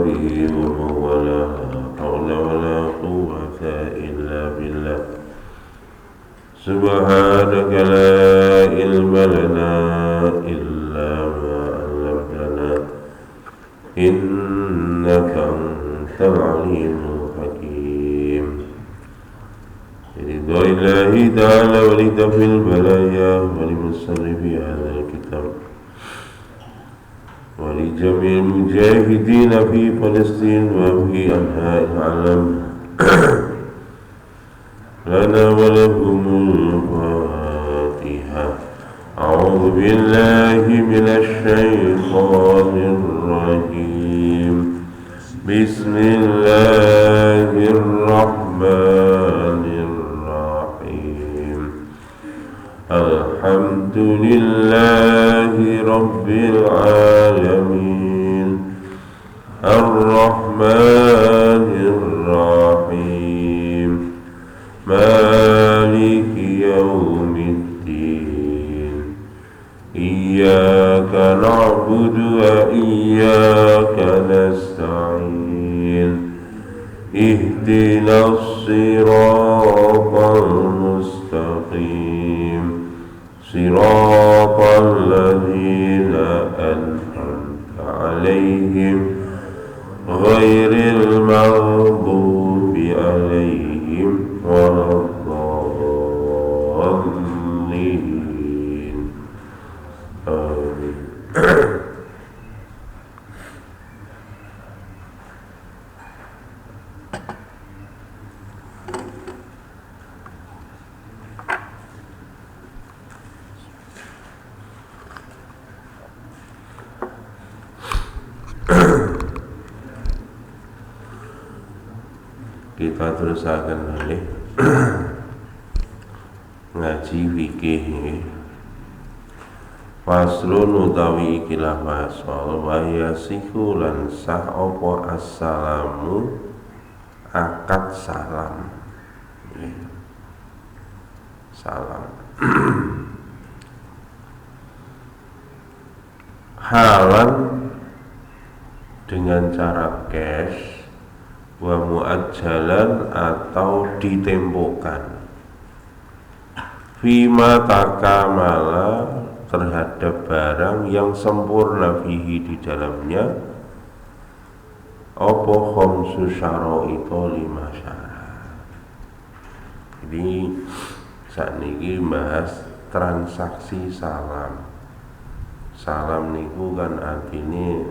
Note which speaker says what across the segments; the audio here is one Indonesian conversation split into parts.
Speaker 1: به ومن والاه لا حول ولا قوة إلا بالله سبحانك لا علم لنا إلا ما علمتنا إنك أنت العليم الحكيم برضا الله تعالى ولتفي البلايا ولمصنف هذا الكتاب ولجميع المجاهدين في فلسطين وفي أنحاء العالم لنا ولهم الفاتحة. أعوذ بالله من الشيطان الرجيم. بسم الله الرحمن الرحيم. الحمد لله رب العالمين الرحمن الرحيم مالك يوم الدين إياك نعبد وإياك نستعين اهدنا الصراط المستقيم صراط الذين أنعمت عليهم غير المغضوب عليهم ولا الضالين آمين. Kita terusakan balik ngaji fikih faslun utawi ikilah fasal wa yasihu lan sah apa assalamu akad salam salam halan dengan cara cash wa muajjalan atau ditempokan fima takamala terhadap barang yang sempurna fihi di dalamnya apa khamsu syara'ita 5 syarat. Ini saat ini bahas transaksi salam. Salam niku kan artinya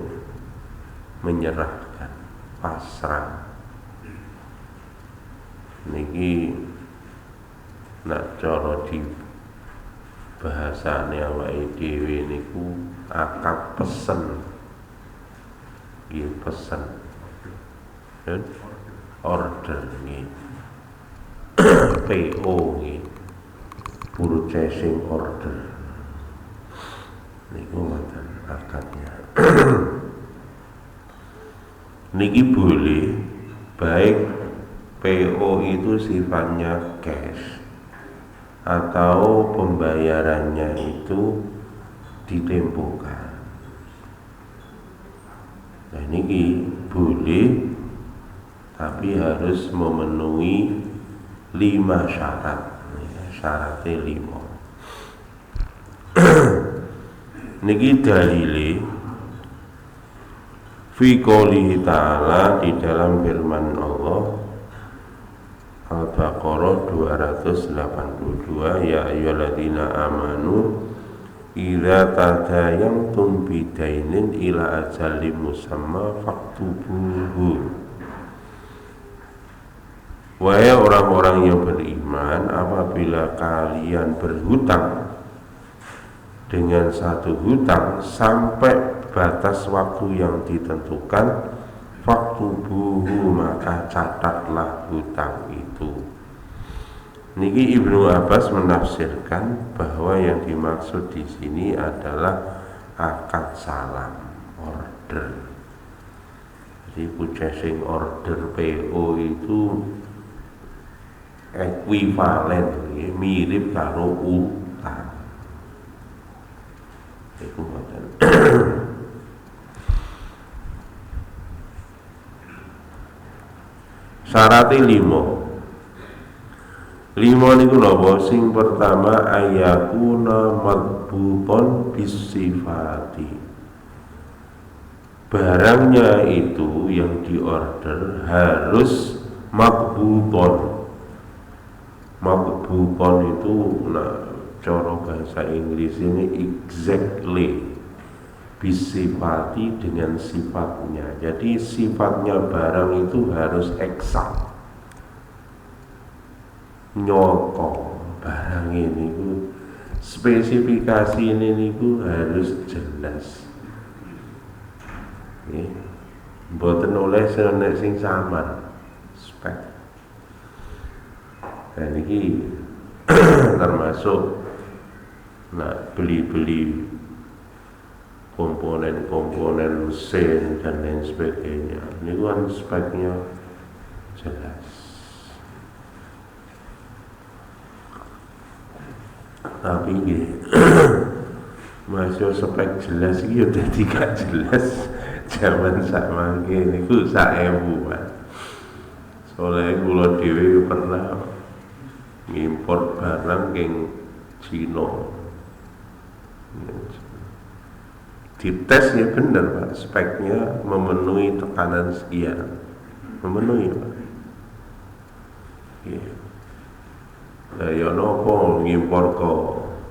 Speaker 1: menyerahkan, pasrah. Niki nak cara di bahasane awake dhewe niku akad pesen. Nggih pesen. Dan order nggih. PO nggih. Purchasing order. Niku ngoten akadnya. Niki boleh baik PO itu sifatnya cash atau pembayarannya itu ditempokan. Nah ini boleh, tapi harus memenuhi 5 syarat. Syaratnya 5. Niki dalile fi qoulihi ta'ala di dalam firman Allah Al-Baqarah 282 ya ayyuhalladzina amanu idza tadayantum bidainin ila ajalin musamma faktubuhu. Wahai orang-orang yang beriman, apabila kalian berhutang dengan satu hutang sampai batas waktu yang ditentukan, faktubuhu maka catatlah hutang itu. Niki Ibnu Abbas menafsirkan bahwa yang dimaksud di sini adalah akad salam, order. Jadi purchasing order PO itu ekuivalen, mirip karo utang. Iku ngoten. Syaratnya 5 niku napa? Sing pertama ayakuna madbuton bisifati. Barangnya itu yang diorder harus madbuton. Madbuton itu cara bahasa Inggris ini exactly, bisifati dengan sifatnya. Jadi sifatnya barang itu harus eksak. Nyoko barang ini ku spesifikasi ini ku harus jelas. Mboten oleh sing samar spek. Dan ini termasuk beli komponen mesin dan lain sebagainya. Ini kan speknya jelas. Tapi masih spek jelas iki udah tidak jelas zaman sama ini ku 1000 Pak. Soalnya kula dhewe pernah ngimpor barang king Cina. Dites ya bener Pak, speknya memenuhi tekanan sekian. Memenuhi Pak. Lah ya nopo ngimpor ke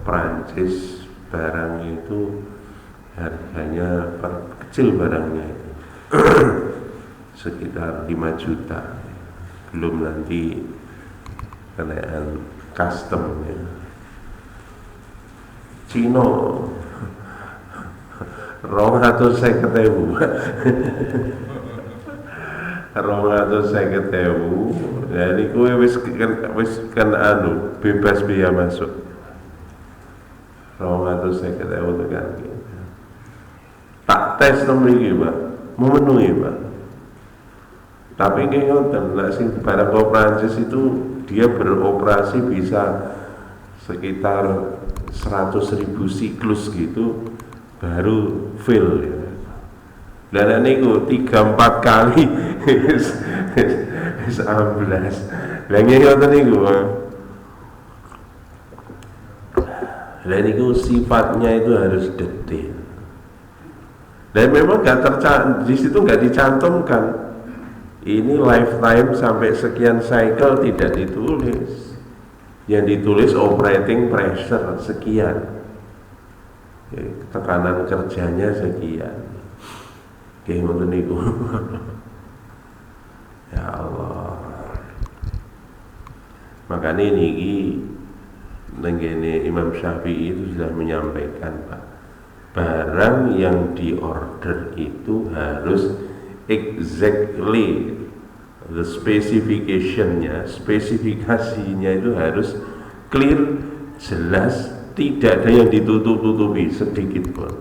Speaker 1: Prancis barang itu harganya kecil barangnya itu sekitar 5 juta, belum nanti kenaikan customnya. Cina 250.000 250.000. Jadi kowe wis kan bebas biaya masuk 250.000 tekan. Tak tes mriki Pak, memenuhi Pak. Tapi nggih ngoten, nek sing barang ke Prancis itu dia beroperasi bisa sekitar 100.000 siklus gitu baru fill ya. Dan niku 3-4 kali wis amblas. Lah nggih ngoten niku. Lah niku sifatnya itu harus detail. Dan memang di situ nggak dicantumkan ini lifetime sampai sekian cycle, tidak ditulis. Yang ditulis operating pressure sekian, tekanan kerjanya sekian. Kayak ngoten niku. Ya Allah. Makanya niki nenggene Imam Syafi'i itu sudah menyampaikan Pak, barang yang diorder itu harus exactly the spesifikasinya itu harus clear, jelas, tidak ada yang ditutup-tutupi sedikit pun.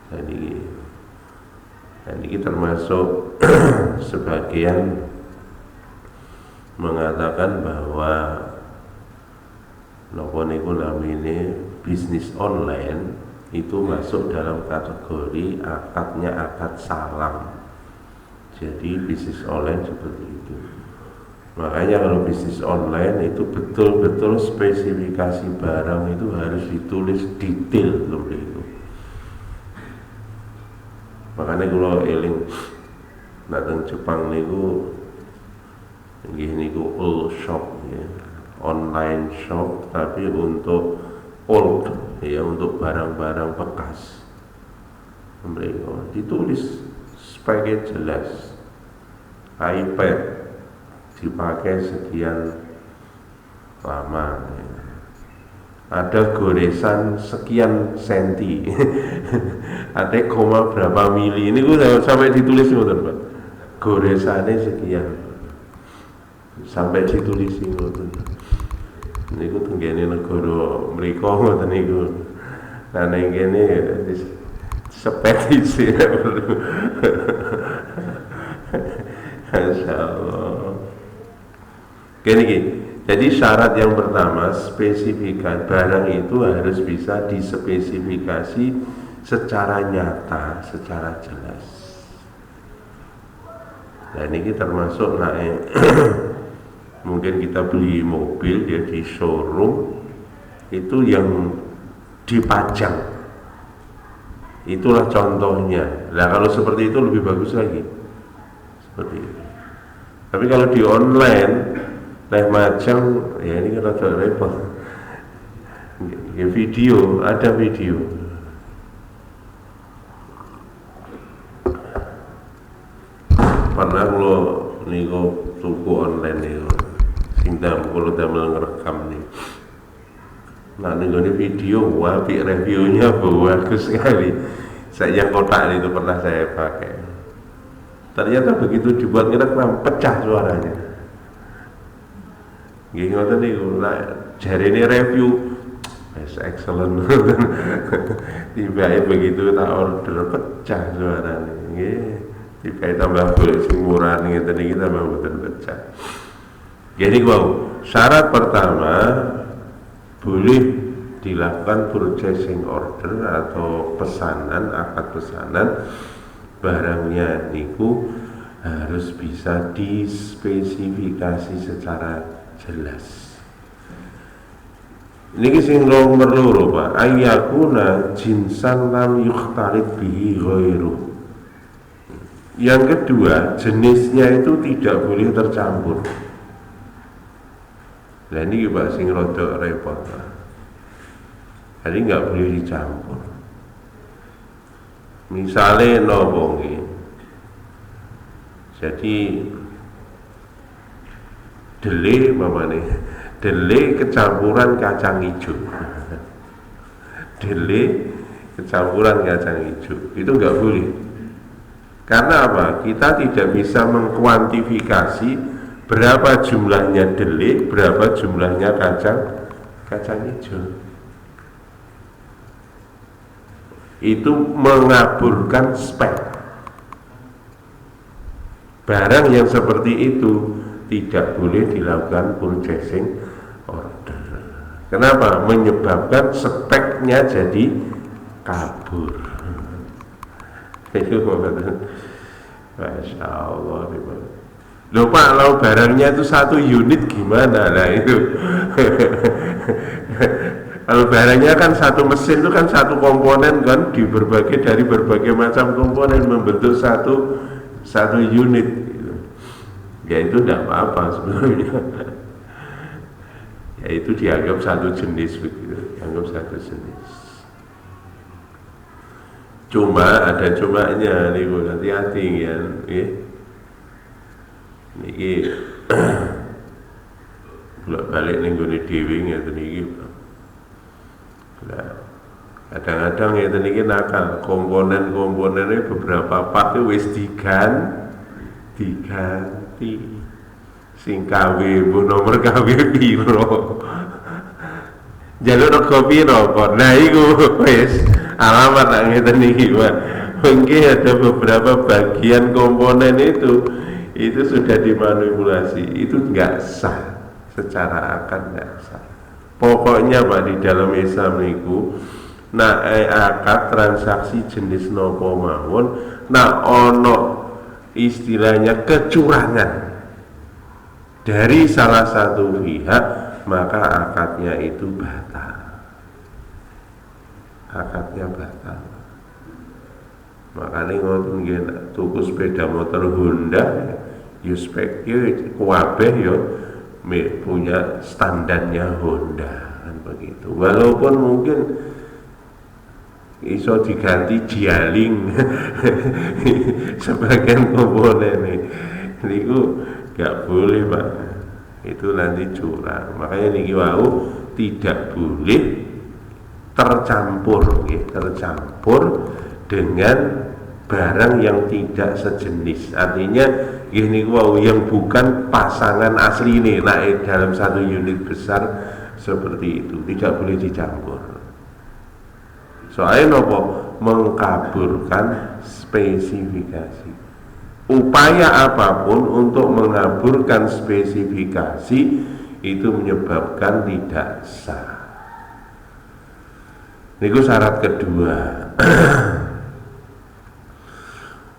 Speaker 1: Dan ini termasuk sebagian mengatakan bahwa nopo niku namine bisnis online itu masuk dalam kategori akadnya akad salam. Jadi bisnis online seperti itu. Makanya kalau bisnis online itu betul-betul spesifikasi barang itu harus ditulis detail seperti itu. Makanya kalau eling datang Jepang niku nggih niku all shop ya, online shop tapi untuk old ya, untuk barang-barang bekas. Mereka ditulis speknya jelas. iPad dipakai sekian lama ya. Ada goresan sekian senti ada koma berapa mili, ini gue sampai ditulis ngoten Pak, goresannya sekian sampai ditulis ngoten. Niku tenggene negara mriko ngoten niku. Nah ning kene sepetisi Masyaallah. Gini. Jadi syarat yang pertama, spesifikasi barang itu harus bisa dispesifikasi secara nyata, secara jelas. Nah ini termasuk naik mungkin kita beli mobil ya di showroom itu yang dipajang, itulah contohnya. Nah kalau seperti itu lebih bagus lagi seperti itu. Tapi kalau di online majang ya ini kan agak repot ya, video ada video. Pernah lo niku tuku online nih, sing kalau damel ngerekam nih. Nah niku ini video, wapi reviewnya bagus sekali. Yang kotak itu pernah saya pakai. Ternyata begitu dibuat ngerekam pecah suaranya. Gini ngoten niku, jari ini review, excellent. Tiba-tiba begitu tak order pecah suaranya. Tiba tambah boleh murah nih tadi kita mau betul pecah. Jadi syarat pertama boleh dilakukan purchasing order atau pesanan, akad pesanan barangnya niku harus bisa dispesifikasi secara jelas. Ini sing nomor loro Pak, ayyakuna jinsan lam yukhtalit bihi ghairu. Yang kedua, jenisnya itu tidak boleh tercampur. Nah ini Pak sing rodok repot. Jadi nggak boleh dicampur. Misalnya nopo nggih. Jadi dele kecampuran kacang hijau. Dele kecampuran kacang hijau itu nggak boleh. Karena apa? Kita tidak bisa mengkuantifikasi berapa jumlahnya dele, berapa jumlahnya kacang hijau. Itu mengaburkan spek. Barang yang seperti itu tidak boleh dilakukan purchasing order. Kenapa? Menyebabkan speknya jadi kabur. Masya Allah. Loh Pak, kalau barangnya itu 1 unit gimana? Nah itu kalau barangnya kan 1 mesin itu kan 1 komponen kan dari berbagai macam komponen membentuk satu unit gitu. Ya itu tidak apa-apa sebenarnya. Ya itu dianggap 1 jenis begitu, dianggap 1 jenis. Cuma ada cumanya nih, hati-hati ya. Niki bolak-balik ning gone dhewe ngeten niki. Nah, kadang-kadang ngeten niki nakal, komponen-komponennya beberapa part wis diganti. Sing KW bu nomor KW piro. Jalur rego piro kok. Nah iku wis alamat nak ngeten niki, Pak. Mungkin ada beberapa bagian komponen itu sudah dimanipulasi, itu enggak sah secara akad, enggak sah. Pokoknya Pak di dalam Islam niku akad transaksi jenis nopo mawon ono istilahnya kecurangan dari salah satu pihak, maka akadnya itu batal. Akadnya batal. Makanya ngoten nggih tuku sepeda motor Honda yo speknya kuwabeh yo punya standarnya Honda kan begitu. Walaupun mungkin iso diganti Jialing sebagian komponen niku gak boleh Pak. Itu nanti curang. Makanya niki wau tidak boleh tercampur dengan barang yang tidak sejenis. Artinya ini yang bukan pasangan asli ini dalam 1 unit besar seperti itu tidak boleh dicampur. Soalnya nopo mengkaburkan spesifikasi. Upaya apapun untuk mengaburkan spesifikasi itu menyebabkan tidak sah. Niku syarat kedua.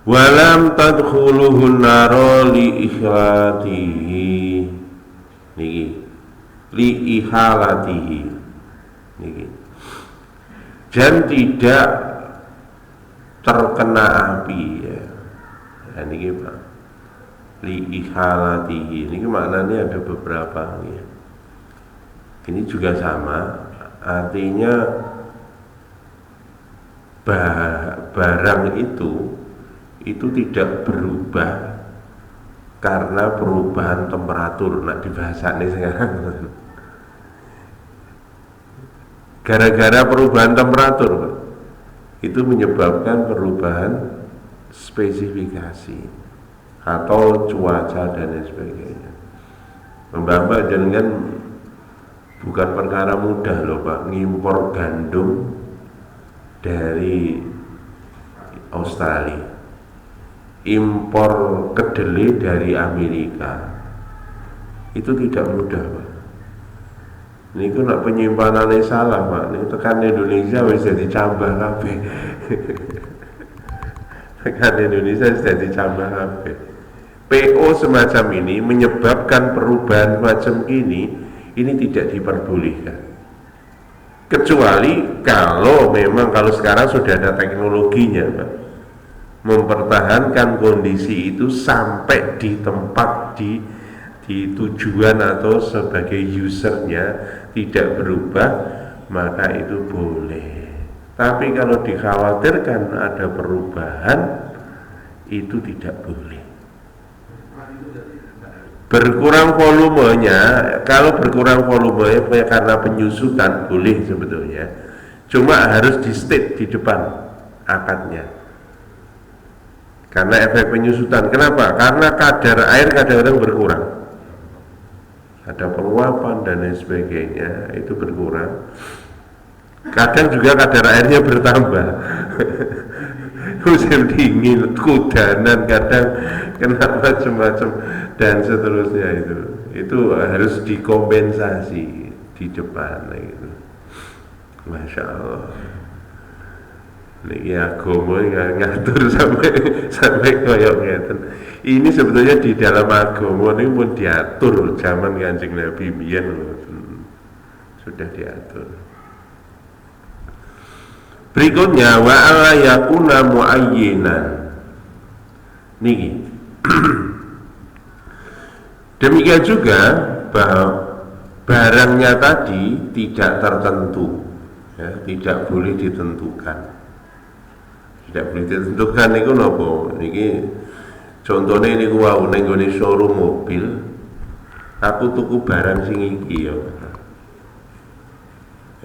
Speaker 1: Walam tadkhuluhun naro li ikhlatihi niki li ihalatihi niki, dan tidak terkena api ya. Nah, niki Pak, li ihalatihi niki maknanya ada beberapa ya. Ini juga sama, artinya barang itu tidak berubah karena perubahan temperatur. Nah dibahasane sekarang gara-gara perubahan temperatur itu menyebabkan perubahan spesifikasi atau cuaca dan lain sebagainya. Mbak-mbak jangan, bukan perkara mudah loh Pak, ngimpor gandum dari Australia, impor kedelai dari Amerika, itu tidak mudah Pak. Ini kan nak penyimpanannya salah Pak, ini tekan Indonesia bisa dicambah kabeh. Tekan Indonesia bisa dicambah kabeh. PO semacam ini menyebabkan perubahan macam ini tidak diperbolehkan. Kecuali kalau memang kalau sekarang sudah ada teknologinya Pak, mempertahankan kondisi itu sampai di tempat di tujuan atau sebagai usernya tidak berubah, maka itu boleh. Tapi kalau dikhawatirkan ada perubahan, itu tidak boleh. Berkurang volumenya, kalau berkurang volumenya karena penyusutan boleh sebetulnya, cuma harus di state di depan akadnya. Karena efek penyusutan. Kenapa? Karena kadar air kadang-kadang berkurang, ada penguapan dan lain sebagainya, itu berkurang. Kadang juga kadar airnya bertambah. Musim dingin, kudanan, kadang kena macam-macam dan seterusnya, itu harus dikompensasi di depan gitu. Masya Allah. Ini agama ngatur sampai koyok ngeten. Ini sebetulnya di dalam agama ini pun diatur zaman Kanjeng Nabi biyen sudah diatur. Berikutnya wa alla yakuna muayyinan. Niki. Demikian juga bahwa barangnya tadi tidak tertentu, ya, tidak boleh ditentukan. Tidak boleh ditentukan niku napa? Niki contohnya niku wau ning gone showroom mobil, aku tuku barang sing iki ya.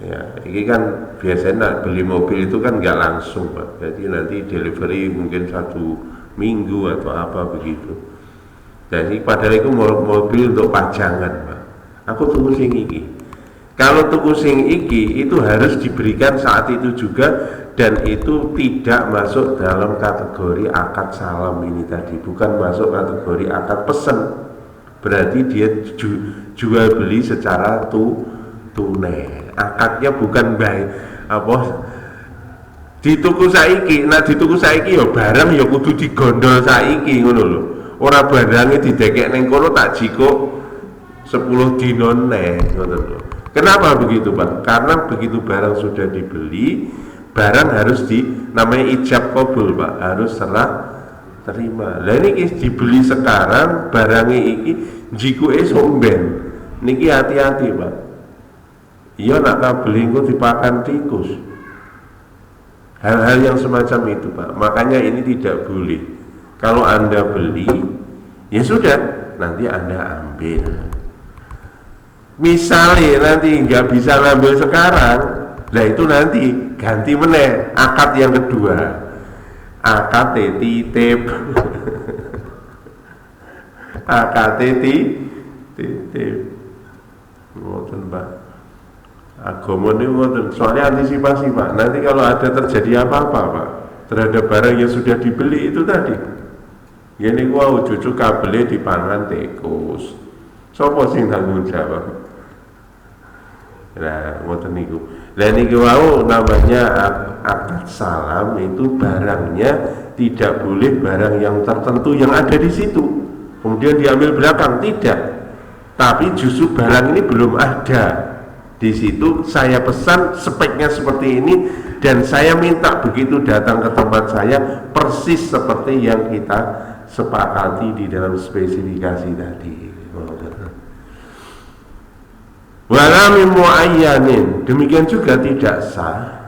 Speaker 1: Ya, ini kan biasanya beli mobil itu kan nggak langsung Pak. Jadi nanti delivery mungkin 1 minggu atau apa begitu. Jadi padahal itu mobil untuk pajangan Pak. Aku tuku sing iki. Kalau tuku sing iki itu harus diberikan saat itu juga, dan itu tidak masuk dalam kategori akad salam ini tadi, bukan masuk kategori akad pesen. Berarti dia jual beli secara tunai. Akadnya bukan baik apa di tuku saiki. Nah di tuku saiki ya barang ya kudu digondol saiki ngono lho. Ora barange didekek ning kono tak jiko 10 dino neh ngono lho. Kenapa begitu Pak? Karena begitu barang sudah dibeli, barang harus namanya ijab qabul Pak, harus serah terima. Lah ini dibeli sekarang, barangnya iki jiko esuk ben. Niki hati-hati Pak. Iya nak kabeli engko dipakan tikus. Hal-hal yang semacam itu Pak. Makanya ini tidak boleh. Kalau Anda beli, ya sudah, nanti Anda ambil. Misalnya nanti nggak bisa ngambil sekarang, lah itu nanti ganti meneh akad yang kedua. Akad titip. Akad titip. Ngoten Pak. Agama ini soalnya antisipasi Pak. Nanti kalau ada terjadi apa-apa Pak terhadap barang yang sudah dibeli itu tadi, ini wow cucu kabelnya dipangan tikus, sopo sing tanggung jawab? Nah, ngoten niku. Lah niku wau namanya akad salam, itu barangnya tidak boleh barang yang tertentu yang ada di situ kemudian diambil belakang, tidak. Tapi justru barang ini belum ada di situ, saya pesan speknya seperti ini dan saya minta begitu datang ke tempat saya persis seperti yang kita sepakati di dalam spesifikasi tadi. Wala min muayyanin, demikian juga tidak sah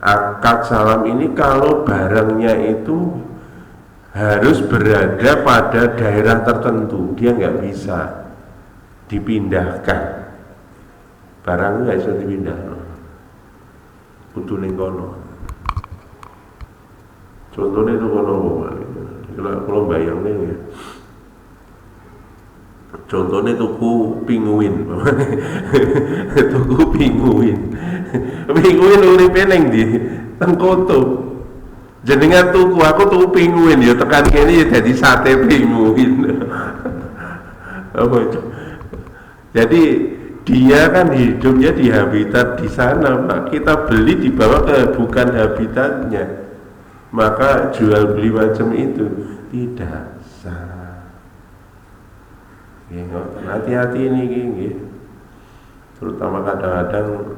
Speaker 1: akad salam ini kalau barangnya itu harus berada pada daerah tertentu, dia nggak bisa dipindahkan. Barang nggak bisa dipindahkan, kudu ning kono. Contohnya itu kono, kalau bayangnya ya. Contohnya tuku pinguin, tuku pinguin uripe ning ndi? Teng Koto. Jenengan tuku, aku tuku pinguin ya tekan kene ya dadi sate pinguin. Jadi dia kan hidupnya di habitat di sana, Pak. Kita beli dibawa ke bukan habitatnya, maka jual beli macam itu tidak sah. Hati-hati ini gini, terutama kadang-kadang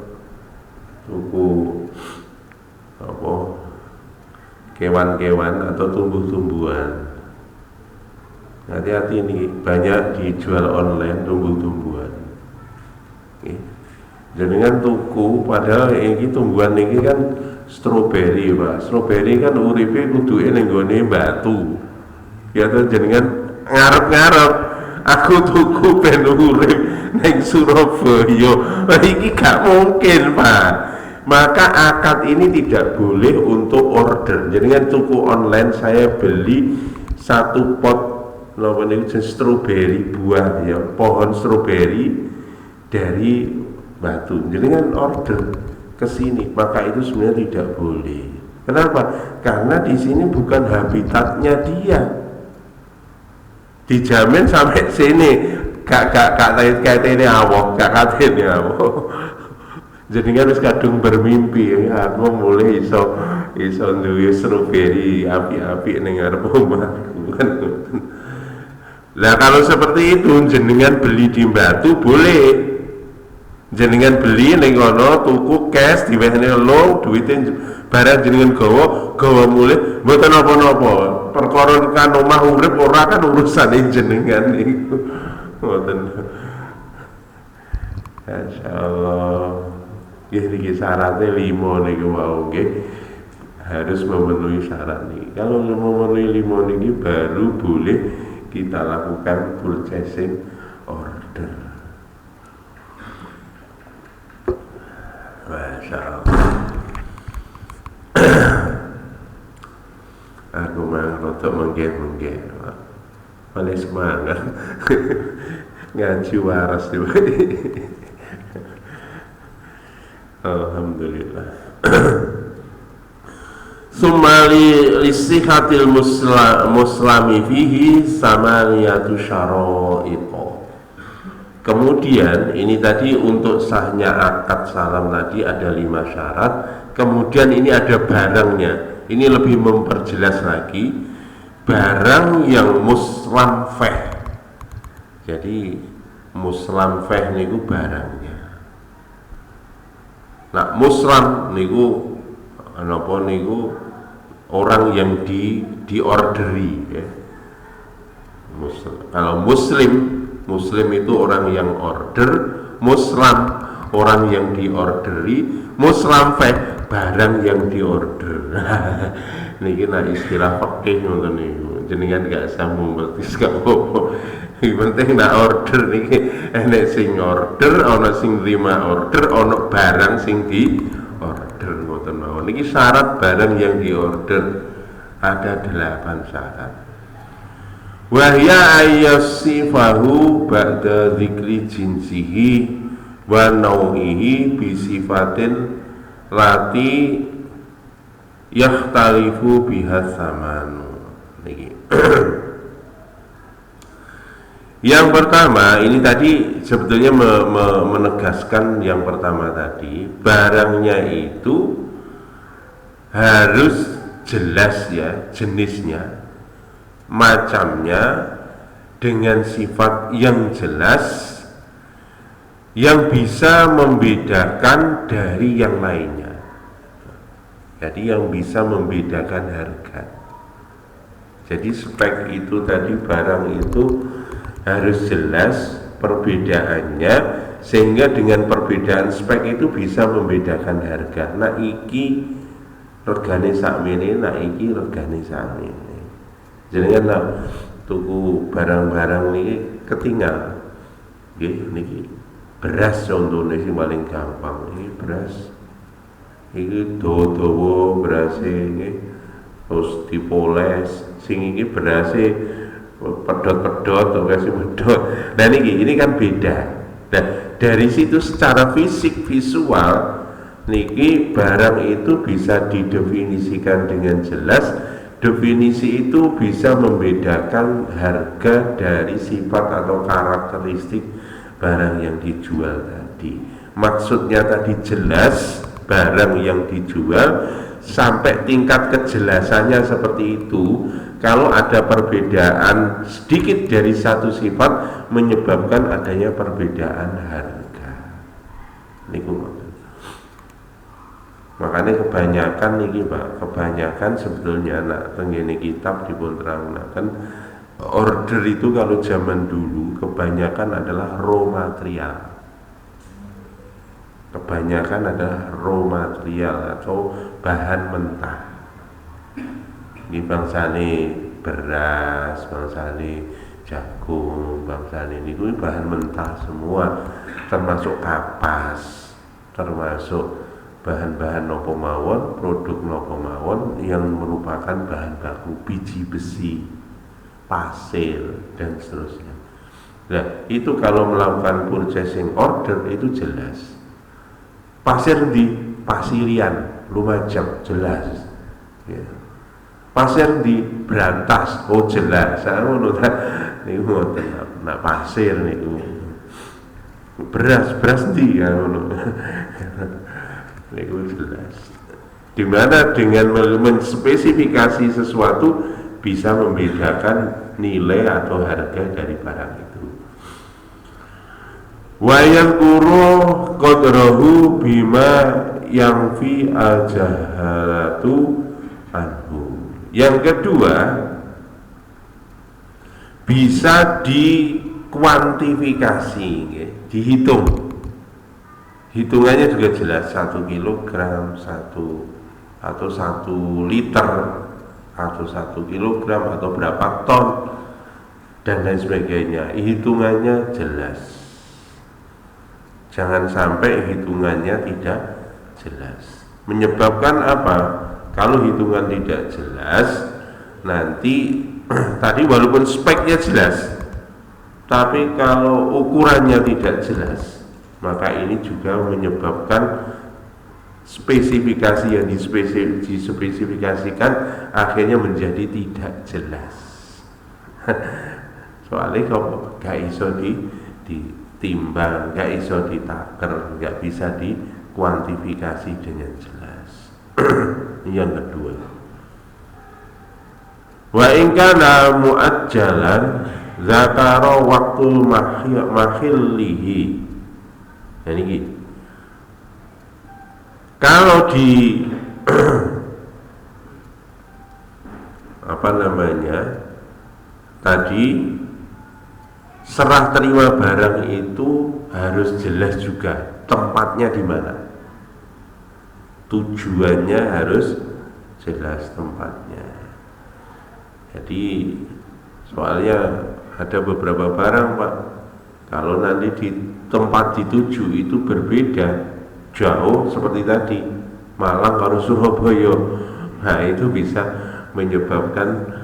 Speaker 1: tuku apa kewan-kewan atau tumbuh-tumbuhan. Hati-hati ini banyak dijual online tumbuh-tumbuhan. Jangan tuku padahal ini tumbuhan ini kan stroberi, Pak. Stroberi kan uripe kudu ning nggone batu. Ya to jenengan ngarep-ngarep aku tuku ben urip ning Surabaya. Iki gak mungkin, Pak. Maka akad ini tidak boleh untuk order. Jadi kan tuku online, saya beli satu pot napa niku stroberi, buah ya, pohon stroberi dari Batu. Jadi kan order ke sini, maka itu sebenarnya tidak boleh. Kenapa? Karena di sini bukan habitatnya dia. Dijamin sampai sini gak kaitane awak, gak katene awak. Jadi kan wis kadung bermimpi, aku mulai iso duwe stroberi api-api ning ngarep omahku. Lah kalau seperti itu jenengan beli di Batu boleh. Jenengan beli ning kono tuku cash diwehne lo duwite barang jenengan gawa mulih mboten napa-napa. Perkara kan omah urip ora kan urusan jenengan niku. Mboten. Insyaallah. Nggih syaratnya 5 niku wau nggih. Harus memenuhi syarat nih. Kalau memenuhi 5 niki baru boleh kita lakukan purchasing order. Masya Allah. Aku mah rotok menggeh-menggeh, paling semangat ngaji waras juga. Alhamdulillah. Sumali lisihatil muslami fihi samaniyatu syara'ito. Kemudian ini tadi untuk sahnya akad salam tadi ada 5 syarat. Kemudian ini ada barangnya. Ini lebih memperjelas lagi barang yang muslamfeh. Jadi muslamfeh niku barangnya. Nah muslam niku napa niku orang yang diorderi ya. Kalau Muslim itu orang yang order, muslam orang yang diorderi, muslamfeh barang yang diorder. Niki nah istilah fikih ngoten niku. Jenengan gak sambung berarti gak apa-apa. Yang penting nak order niki enek sing order, ana sing terima order, ana barang sing di order ngoten mawon. Niki syarat barang yang diorder ada 8 syarat. Wahya ayyasifahu ba'da dzikri jinsihi wa nau'ihi bi sifatin lati yakhtalifu biha samanu. Niki Yang pertama ini tadi sebetulnya menegaskan yang pertama tadi, barangnya itu harus jelas ya jenisnya, macamnya, dengan sifat yang jelas yang bisa membedakan dari yang lainnya. Jadi yang bisa membedakan harga. Jadi spek itu tadi, barang itu harus jelas perbedaannya, sehingga dengan perbedaan spek itu bisa membedakan harga. Nah iki regane sakmene, nah iki regane sakmene. Jenengan nak tuku barang-barang niki ketinggal. Nggih niki beras contohnya sing paling gampang. Ini beras iki dawa-dawa berase nggih, terus dipoles. Sing iki berase pedot-pedot atau kasih pedot. Nah ini kan beda. Nah dari situ secara fisik visual niki barang itu bisa didefinisikan dengan jelas. Definisi itu bisa membedakan harga dari sifat atau karakteristik barang yang dijual tadi. Maksudnya tadi jelas barang yang dijual sampai tingkat kejelasannya seperti itu. Kalau ada perbedaan sedikit dari satu sifat menyebabkan adanya perbedaan harga. Niku makanya kebanyakan niki Pak, kebanyakan sebetulnya nak tenggene kitab dipun terangkan order itu kalau zaman dulu kebanyakan adalah raw material. Kebanyakan adalah raw material atau bahan mentah. Ini bangsane beras, bangsane jagung, bangsane niku bahan mentah semua, termasuk kapas, termasuk bahan-bahan nopo mawon, produk nopo mawon yang merupakan bahan baku, biji besi, pasir dan seterusnya. Nah, itu kalau melakukan purchasing order itu jelas. Pasir di Pasirian, Lumajang jelas. Ya. Pasir di Brantas, oh jelas. Saya ngono ta niku nak pasir niku. Beras di ya ngono. Niku jelas. Dimana dengan menspesifikasi sesuatu bisa membedakan nilai atau harga dari barang itu. Wa yaquru qadrahu bima yang fi al-jahalatu anhu. Yang kedua, bisa dikuantifikasi, dihitung. Hitungannya juga jelas, 1 kilogram, 1 liter, atau 1 kilogram, atau berapa ton, dan lain sebagainya. Hitungannya jelas. Jangan sampai hitungannya tidak jelas. Menyebabkan apa? Kalau hitungan tidak jelas, nanti tadi walaupun speknya jelas, tapi kalau ukurannya tidak jelas, maka ini juga menyebabkan spesifikasi yang dispesifikasikan akhirnya menjadi tidak jelas. Soalnya kok gak iso ditimbang, gak iso ditaker, gak bisa dikuantifikasi dengan jelas. Yang kedua, wa in kana muajjalan zakara waqtul mahillihi. Jadi gitu. Kalau di apa namanya tadi serah terima barang itu harus jelas juga tempatnya di mana, tujuannya harus jelas tempatnya. Jadi soalnya ada beberapa barang Pak, kalau nanti di tempat dituju itu berbeda jauh seperti tadi Malang kalau Surabaya, nah itu bisa menyebabkan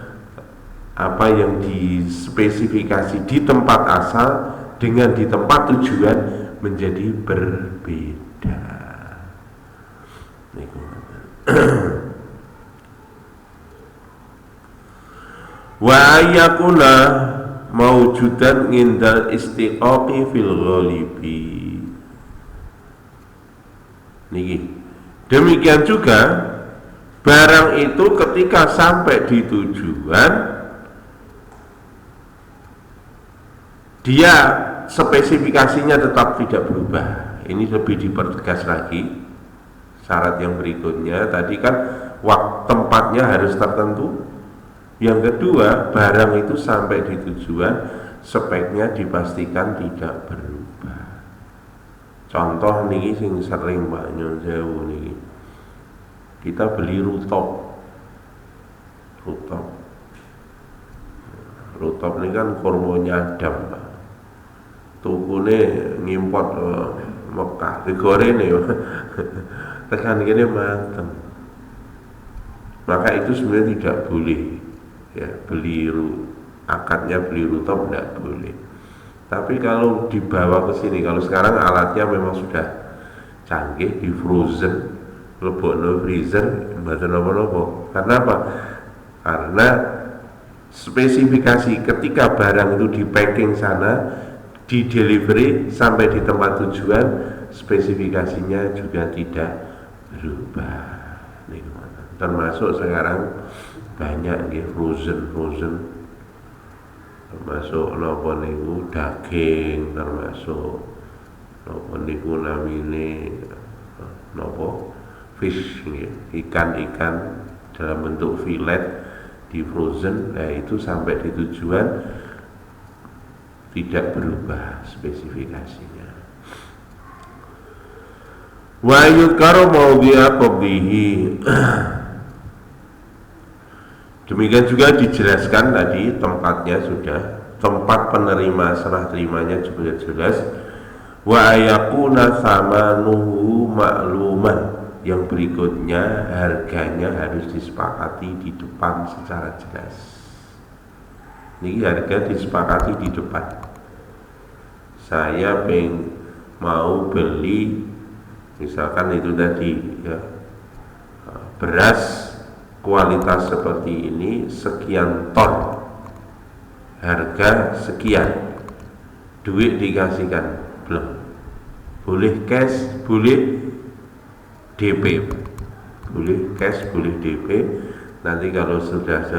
Speaker 1: apa yang dispesifikasi di tempat asal dengan di tempat tujuan menjadi berbeda. Wa yakuna maujudan ngindal istiqaqi fil ghalibi. Niki. Demikian juga barang itu ketika sampai di tujuan dia spesifikasinya tetap tidak berubah. Ini lebih dipertegas lagi syarat yang berikutnya. Tadi kan tempatnya harus tertentu. Yang kedua, barang itu sampai di tujuan speknya dipastikan tidak berubah. Contoh niki sing sering Pak Nyon sewu niki. Kita beli rutop. Rutop ini kan kurmanya Adam, Pak. Tukune ngimport Mekah, digoreng ya. Tekan gini mateng. Maka itu sebenarnya tidak boleh. Ya, akadnya beli rutop tidak boleh. Tapi kalau dibawa ke sini, kalau sekarang alatnya memang sudah canggih, di frozen, lebokno freezer, mboten napa-napa. Karena apa? Karena spesifikasi ketika barang itu di packing sana, di delivery sampai di tempat tujuan, spesifikasinya juga tidak berubah. Termasuk sekarang banyak frozen termasuk napa niku daging, termasuk napa niku namine napa fish ikan dalam bentuk filet di frozen. Nah itu sampai di tujuan tidak berubah spesifikasinya. Wa yudkaru mawdi'a qabdihi. Demikian juga dijelaskan tadi tempatnya sudah, tempat penerima serah terimanya juga jelas. Wa ayakuna samanuhu ma'luman. Yang berikutnya harganya harus disepakati di depan secara jelas. Ini harga disepakati di depan. Saya mau beli misalkan itu tadi ya, beras kualitas seperti ini sekian ton, harga sekian, duit dikasihkan, belum boleh cash, boleh DP, boleh cash, boleh DP. Nanti kalau sudah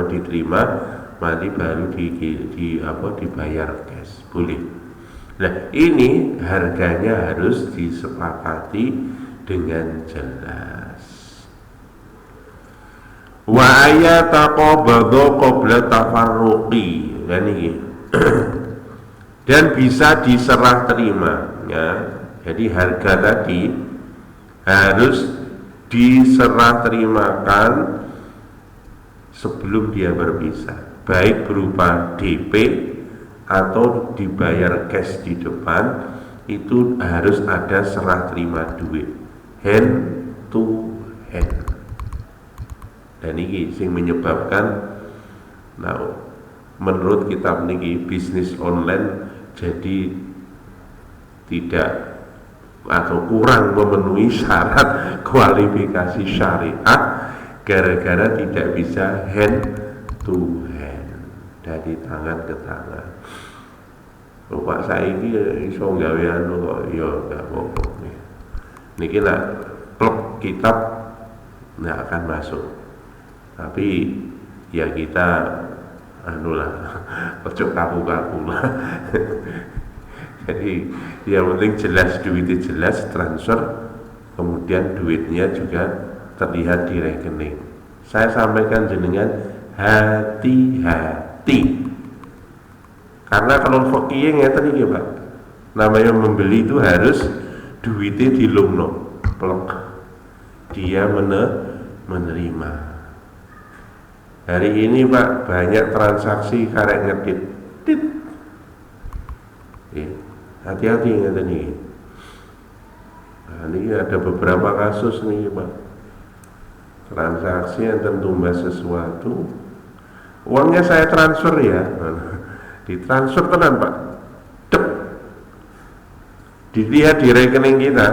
Speaker 1: diterima, nanti baru dibayar cash, boleh. Nah ini harganya harus disepakati dengan jelas. Wa ayataqabadha qabla tafarruqi, dan bisa diserah terima ya. Jadi harga tadi harus diserah terimakan sebelum dia berpisah, baik berupa DP atau dibayar cash di depan. Itu harus ada serah terima duit, hand to hand. Dan ini yang menyebabkan menurut kitab niki bisnis online jadi tidak atau kurang memenuhi syarat kualifikasi syariat gara-gara tidak bisa hand to hand, dari tangan ke tangan. Pak saiki iso gawe anu kok ya gak apa-apa. Niki lah klub kitab nggak akan masuk. Tapi ya kita ojo kaku-kaku lah. Jadi yang penting jelas, duitnya jelas transfer, kemudian duitnya juga terlihat di rekening. Saya sampaikan jenengan hati-hati. Karena kalau fakih ngeten iki Pak, namanya membeli itu harus duitnya dilungno, plek. Dia menerima. Hari ini Pak banyak transaksi karek ngedit, tit. Hati-hati ngeten iki. Nah, ini ada beberapa kasus nih Pak. Transaksi yang tertumbas sesuatu, uangnya saya transfer ya, ditransfer tenan Pak. Dep. Dilihat di rekening kita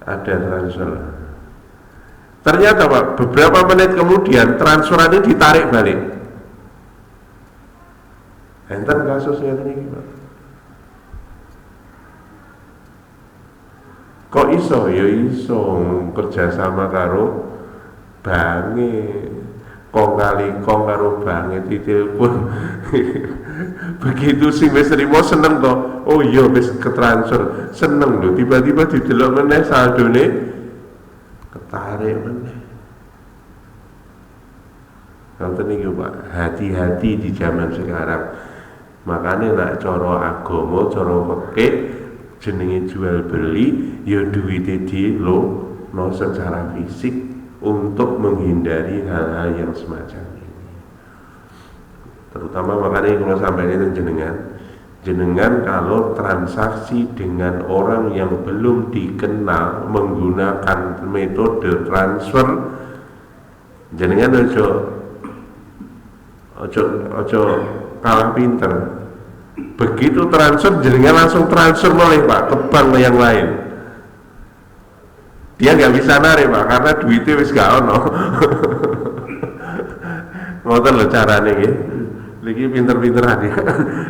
Speaker 1: ada transfer. Ternyata Pak, beberapa menit kemudian transferannya ditarik balik. Enten kasus ngeten iki, Pak. Kok iso? Ya iso kerjasama karo bange. Kong kali kong karo bange ditelepon. Begitu sing wis trimo seneng to. Oh iya wis ketransfer. Seneng lho, tiba-tiba didelok meneh saldone ketarik meneh. Nonton iki Pak, hati-hati di zaman sekarang. Makanya nak cara agama, cara fikih jenenge jual beli, ya duwite no secara fisik untuk menghindari hal-hal yang semacam ini. Terutama makanya kalau sampai itu jenengan kalau transaksi dengan orang yang belum dikenal menggunakan metode transfer, jenengan ojo kalah pinter. Begitu transfer jenengan langsung transfer oleh Pak ke bank yang lain. Dia nggak bisa narik Pak karena duitnya wis gak ono. Ngoten lho carane nggih. Lagi pinter-pinteran ya.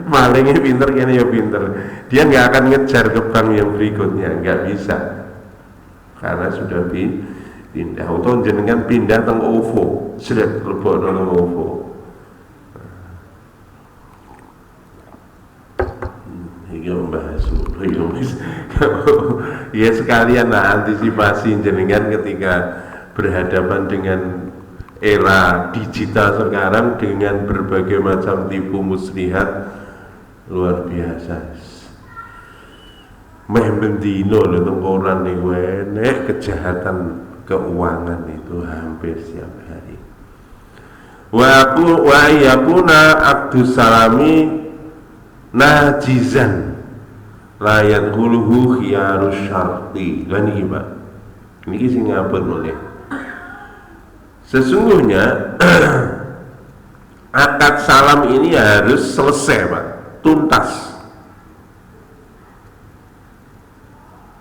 Speaker 1: Malingnya pinter kene ya pinter. Dia nggak akan ngejar ke bank yang berikutnya, nggak bisa. Karena sudah pindah. Atau jenengan pindah teng OVO, sudah lebok nang OVO. Ya sekalian antisipasi jenengan ketika berhadapan dengan era digital sekarang dengan berbagai macam tipu muslihat luar biasa. Meh bendino lho tengkoran ning wenek kejahatan keuangan itu hampir setiap hari. Wa yakuna abdus salami najizan layat huluhu khiyarus syarti. Kan ini Pak, ini sing ngapun boleh. Sesungguhnya akad salam ini harus selesai Pak, tuntas.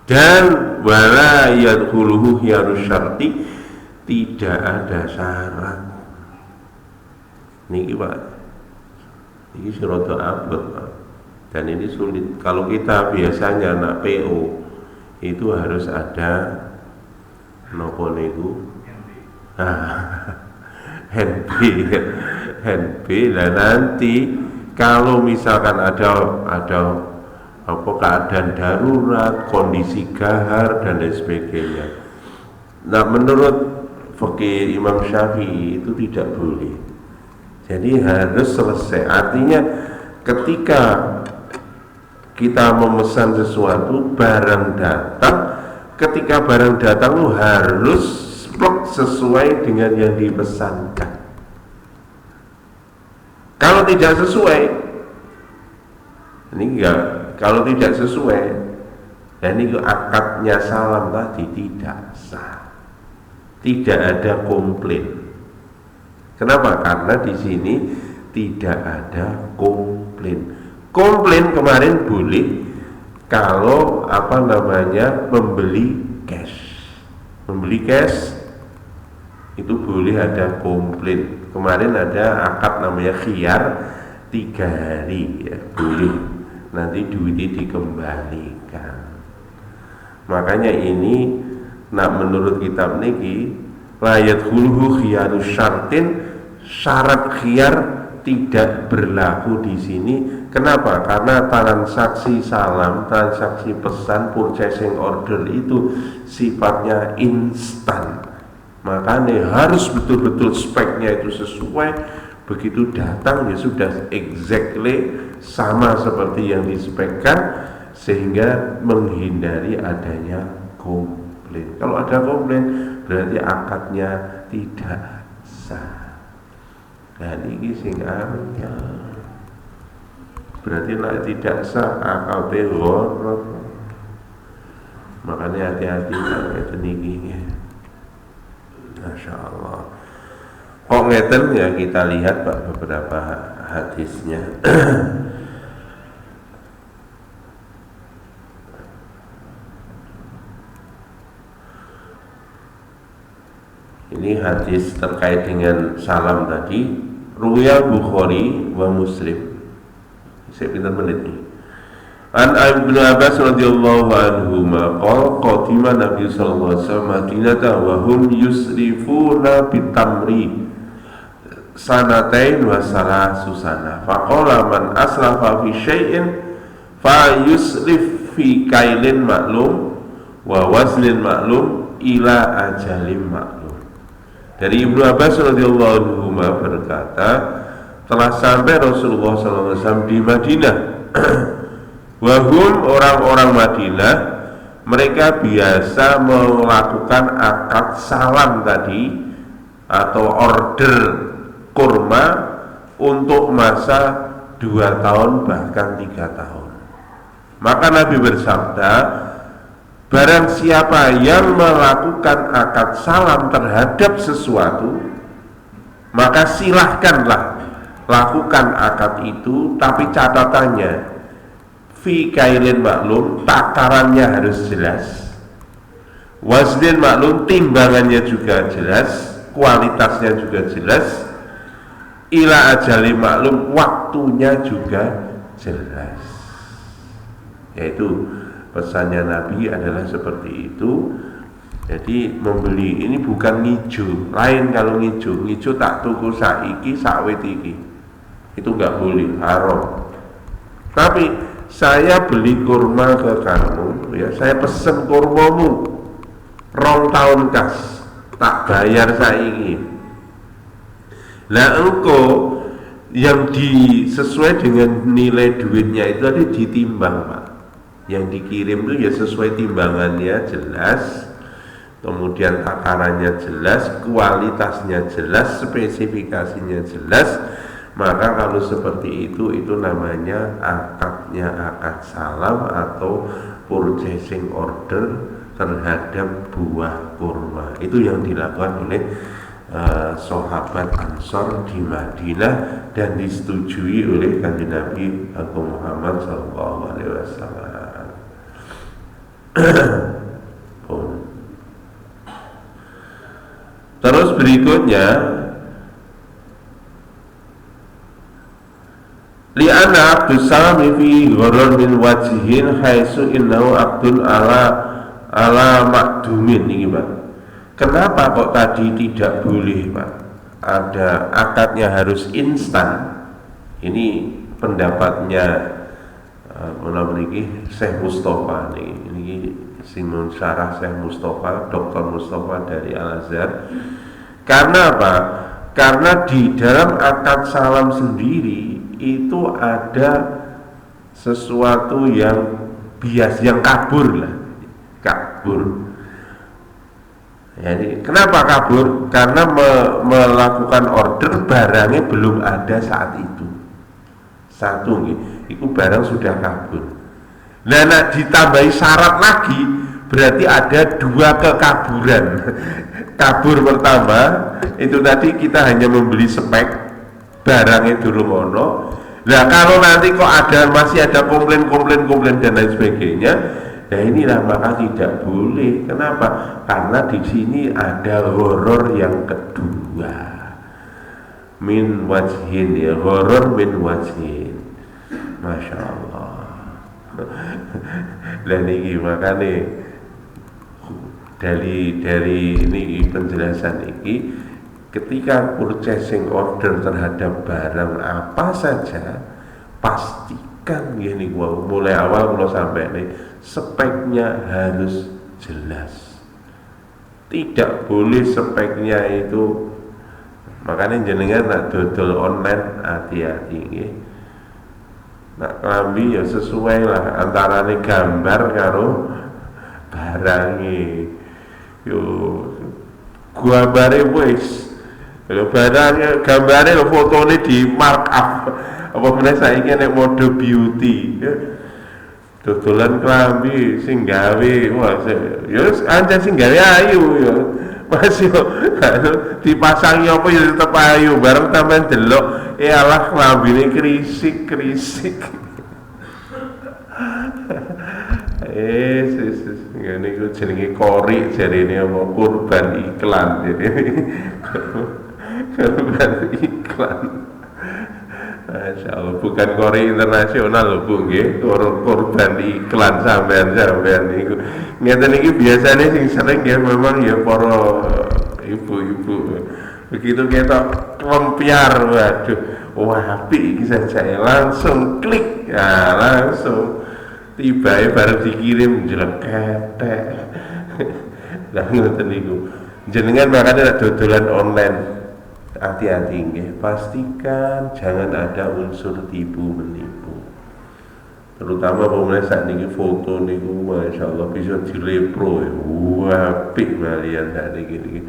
Speaker 1: Dan wala yadkhuluhu khiyarus syarti, tidak ada syarat. Niki Pak, ini rada abot Pak. Dan ini sulit. Kalau kita biasanya nak PO itu harus ada nopo niku NB. Dan nanti kalau misalkan ada apa keadaan darurat, kondisi gahar dan lain sebagainya. Nah menurut fikih Imam Syafi'i itu tidak boleh. Jadi harus selesai. Artinya ketika kita memesan sesuatu, barang datang, ketika barang datang itu harus sesuai dengan yang dipesankan. Kalau tidak sesuai, ini enggak, kalau tidak sesuai, dan ini akadnya salam tadi tidak sah, tidak ada komplain. Kenapa? Karena di sini tidak ada komplain. Komplain kemarin boleh kalau membeli cash. Membeli cash itu boleh ada komplain. Kemarin ada akad namanya khiyar 3 hari ya, boleh. Nanti duitnya dikembalikan. Makanya ini menurut kitab niki layat huluhu khiyarus syartin, syarat khiyar tidak berlaku di sini. Kenapa? Karena transaksi salam, transaksi pesan, purchasing order itu sifatnya instan. Makanya harus betul-betul speknya itu sesuai. Begitu datang ya sudah exactly sama seperti yang dispekkan, sehingga menghindari adanya komplain. Kalau ada komplain berarti akadnya tidak sah. Dan ini sing berarti tidak sah akad gharar. Makanya hati-hati ngeten iki. Masya Allah. Kok ngeten ya, kita lihat Pak beberapa hadisnya. Ini hadis terkait dengan salam tadi, riwayat Bukhari wa Muslim. Saya pinter menit nih. An Ibnu Abbas radhiyallahu anhuma qala qadima Nabi sallallahu alaihi wasallam Madinah wa hum yusrifuna bitamri sanatain wa salasana faqala man aslafa fi syai'in fa yusrif fi kailin maklum wa wazlin maklum ila ajalin maklum. Dari Ibnu Abbas radhiyallahu anhuma berkata, telah sampai Rasulullah sallallahu alaihi wasallam di Madinah. Wahum orang-orang Madinah, mereka biasa melakukan akad salam tadi atau order kurma untuk masa 2 tahun bahkan 3 tahun. Maka Nabi bersabda, barang siapa yang melakukan akad salam terhadap sesuatu, maka silahkanlah lakukan akad itu, tapi catatannya fi kailin maklum, takarannya harus jelas, waznin maklum, timbangannya juga jelas, kualitasnya juga jelas, ila ajali maklum, waktunya juga jelas. Yaitu pesannya Nabi adalah seperti itu. Jadi membeli ini bukan ngijo, lain kalau ngijo tak tuku saiki sakwet iki, itu nggak boleh, haram. Tapi saya beli kurma ke kamu, ya, saya pesen kurmamu 2 tahun kas, tak bayar saiki. Nah engkau yang sesuai dengan nilai duitnya itu tadi ditimbang, Pak. Yang dikirim itu ya sesuai timbangannya jelas, kemudian takarannya jelas, kualitasnya jelas, spesifikasinya jelas. Maka kalau seperti itu namanya akadnya akad salam atau purchasing order terhadap buah kurma. Itu yang dilakukan oleh sahabat Ansor di Madinah dan disetujui oleh Kanjeng Nabi Muhammad SAW. Terus berikutnya, li'anna abdus salami fi gharar min wajihin haitsu innahu abdun ala makdumin. Ini Pak, kenapa kok tadi tidak boleh Pak, ada akadnya harus instan? Ini pendapatnya menamriki Syekh Mustafa ini Simon Syarah Syekh Mustafa, Dr. Mustafa dari Al-Azhar. Karena apa? Karena di dalam akad salam sendiri itu ada sesuatu yang bias, yang kabur lah, kabur. Jadi kenapa kabur? Karena melakukan order barangnya belum ada saat itu. Satu, itu barang sudah kabur. Nah, ditambahi syarat lagi, berarti ada 2 kekaburan. Kabur pertama itu tadi kita hanya membeli spek barangnya dulu mono. Nah kalau nanti kok masih ada komplain dan lain sebagainya, nah inilah maka tidak boleh. Kenapa? Karena di sini ada horor yang kedua, min wajhin, ya, horor min wajhin. Masya Allah. Dan ini makanya dari ini penjelasan ini, ketika purchasing order terhadap barang apa saja, pastikan gini, mulai awal kalau sampai ini speknya harus jelas. Tidak boleh speknya itu, makanya jenengan nak dodol online hati-hati nggih. Nak klambi ya sesuai lah antarane gambar karo barange. Yo gambare wis, kalau barangnya gambarnya lo fotonya di markup, apa bener saya ini mode beauty, dodolan klambi sing gawe, wah, ya anjir sing gawe ayu ya, masih dipasangi apa ya tetep ayu, bareng tambahan delok, alah klambi ini krisik. Ini ku jenenge kori, jadi ini mau kurban iklan, jadi kurban iklan. Masya Allah, bukan kori internasional loh Bu, nggih, korban iklan sampean niku. Ngeten iki biasanya sing sering ya memang ya para ibu-ibu. Begitu ketok lempiar, waduh, wah apik iki saja langsung klik, ya langsung tiba baru dikirim jelek-ketek. Lah ngoten niku. Jenengan makanya dodolan online hati-hati nggih, pastikan jangan ada unsur tipu menipu. Terutama pemirsa saat ini foto niku Masya Allah bisa direpro ya. Wah, apik malian saat ini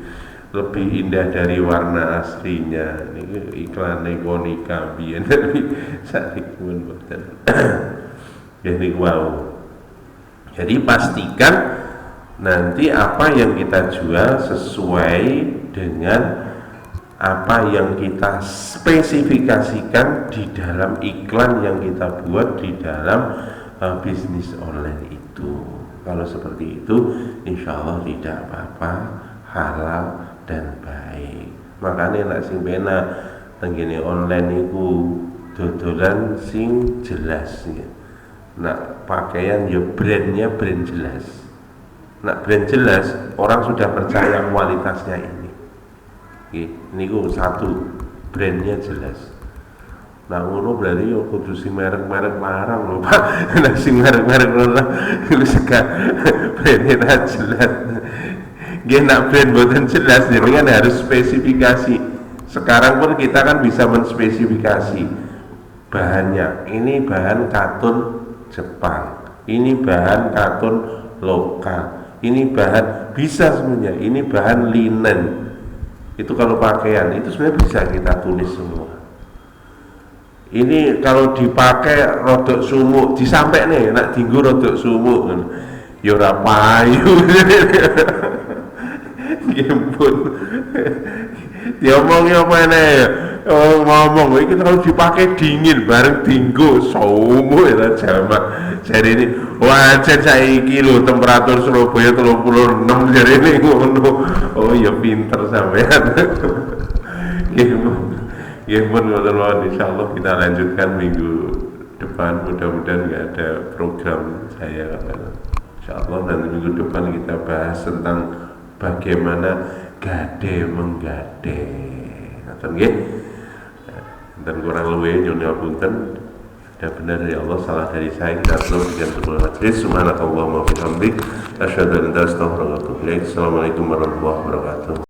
Speaker 1: lebih indah dari warna aslinya. Ini iklan Konica biyen saat ini pun boten. Ya niku wow. Jadi pastikan nanti apa yang kita jual sesuai dengan apa yang kita spesifikasikan di dalam iklan yang kita buat di dalam bisnis online itu. Kalau seperti itu, insya Allah tidak apa-apa, halal dan baik. Makanya nak sing pena tenggine online itu dodolan sing jelas ya. Nak pakaian ya brandnya brand jelas. Nak brand jelas, orang sudah percaya kualitasnya ini. Ini satu, brandnya jelas. Nah ngono berarti yo kudu sing merek-merek larang lho Pak. Nah sing merek-merek larang iku seka brandnya jelas. Nggih nak brand boten jelas jadi kan harus spesifikasi. Sekarang pun kita kan bisa menspesifikasi bahannya. Ini bahan katun Jepang. Ini bahan katun lokal. Ini bahan bisa semuanya. Ini bahan linen. Itu kalau pakaian itu sebenarnya bisa kita tulis semua. Ini kalau dipakai rodok sumuk disampai nih nak dinggo rodok sumuk ya ora payu. Gimpun diomongin apa nih ngomong iki kalau dipakai dingin bareng dinggo sumuk ya jamak. Jadi ini wajan saiki lho temperatur Surabaya 36 jadi ini ngono. Oh ya pinter sampean. Ya pun insyaallah kita lanjutkan minggu depan, mudah-mudahan nggak ada program saya insyaallah nanti minggu depan kita bahas tentang bagaimana gade menggade. Ngoten nggih. Dan kurang luwih nyuwun ngapunten. Ada benar dari Allah, salah dari saya, kita perlu dengan sebuah majlis. Subhanakallahumma wa bihamdik, asyhadu an la ilaha illa anta, astaghfiruka wa atubu ilaik. Assalamualaikum warahmatullahi wabarakatuh.